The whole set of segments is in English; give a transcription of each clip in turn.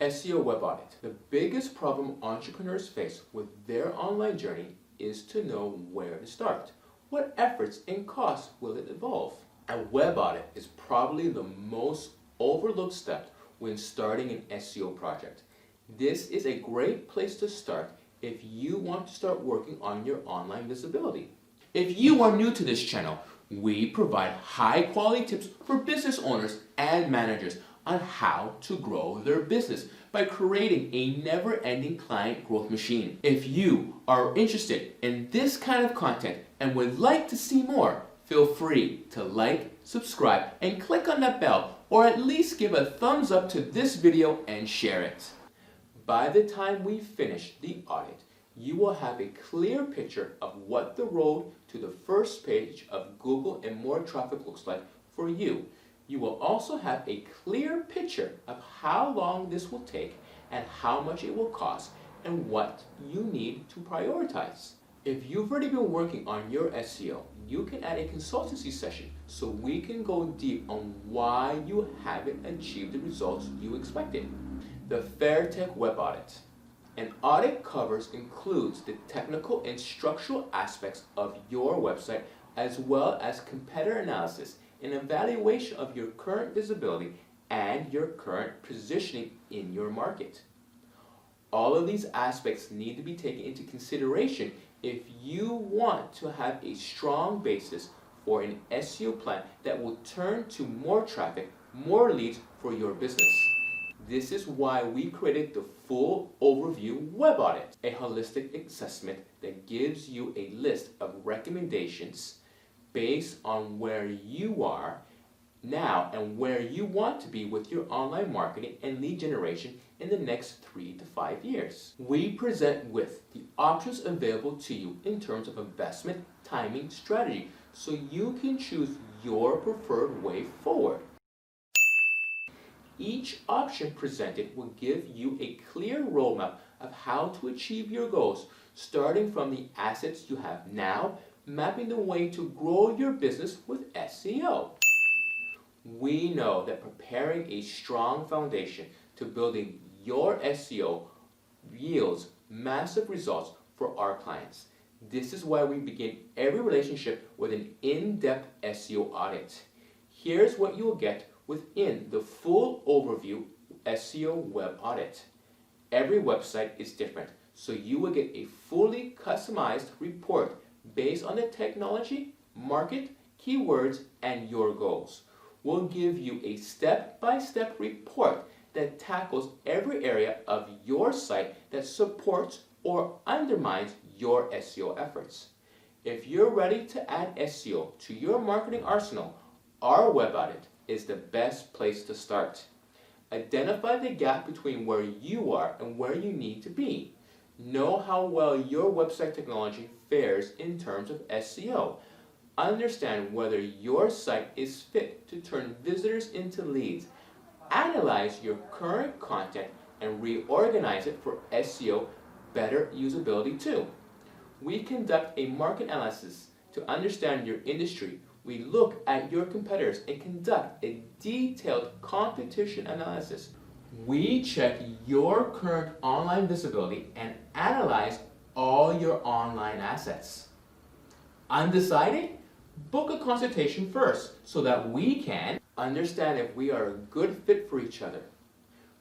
SEO Web Audit. The biggest problem entrepreneurs face with their online journey is to know where to start. What efforts and costs will it involve? A web audit is probably the most overlooked step when starting an SEO project. This is a great place to start if you want to start working on your online visibility. If you are new to this channel, we provide high-quality tips for business owners and managers on how to grow their business by creating a never-ending client growth machine. If you are interested in this kind of content and would like to see more, feel free to like, subscribe, and click on that bell, or at least give a thumbs up to this video and share it. By the time we finish the audit, you will have a clear picture of what the road to the first page of Google and more traffic looks like for you. You will also have a clear picture of how long this will take and how much it will cost and what you need to prioritize. If you've already been working on your SEO, you can add a consultancy session so we can go deep on why you haven't achieved the results you expected. The FairTech Web Audit. An audit includes the technical and structural aspects of your website as well as competitor analysis and evaluation of your current visibility and your current positioning in your market. All of these aspects need to be taken into consideration if you want to have a strong basis for an SEO plan that will turn to more traffic, more leads for your business. This is why we created the Full Overview Web Audit, a holistic assessment that gives you a list of recommendations based on where you are now and where you want to be with your online marketing and lead generation in the next 3 to 5 years. We present with the options available to you in terms of investment, timing, strategy, so you can choose your preferred way forward. Each option presented will give you a clear roadmap of how to achieve your goals, starting from the assets you have now, mapping the way to grow your business with SEO. We know that preparing a strong foundation to building your SEO yields massive results for our clients. This is why we begin every relationship with an in-depth SEO audit. Here's what you will get within the Full Overview SEO Web Audit. Every website is different, so you will get a fully customized report based on the technology, market, keywords, and your goals. We'll give you a step-by-step report that tackles every area of your site that supports or undermines your SEO efforts. If you're ready to add SEO to your marketing arsenal, our web audit is the best place to start. Identify the gap between where you are and where you need to be. Know how well your website technology fares in terms of SEO. Understand whether your site is fit to turn visitors into leads. Analyze your current content and reorganize it for SEO better usability too. We conduct a market analysis to understand your industry. We look at your competitors and conduct a detailed competition analysis. We check your current online visibility and analyze all your online assets. Undecided? Book a consultation first so that we can understand if we are a good fit for each other.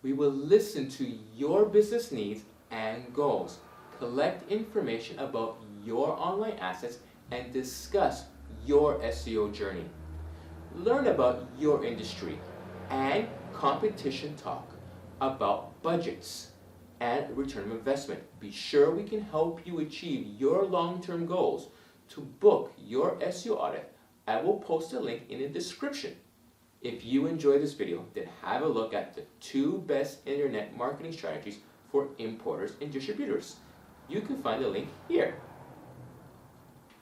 We will listen to your business needs and goals, collect information about your online assets, and discuss your SEO journey. Learn about your industry and competition talk about budgets and return of investment. Be sure we can help you achieve your long-term goals. To book your SEO audit, I will post a link in the description. If you enjoyed this video, then have a look at the 2 best internet marketing strategies for importers and distributors. You can find the link here.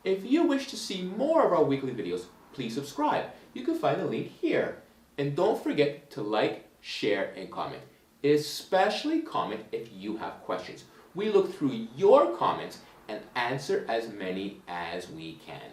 If you wish to see more of our weekly videos, please subscribe. You can find the link here. And don't forget to like, share, and comment. Especially comment if you have questions. We look through your comments and answer as many as we can.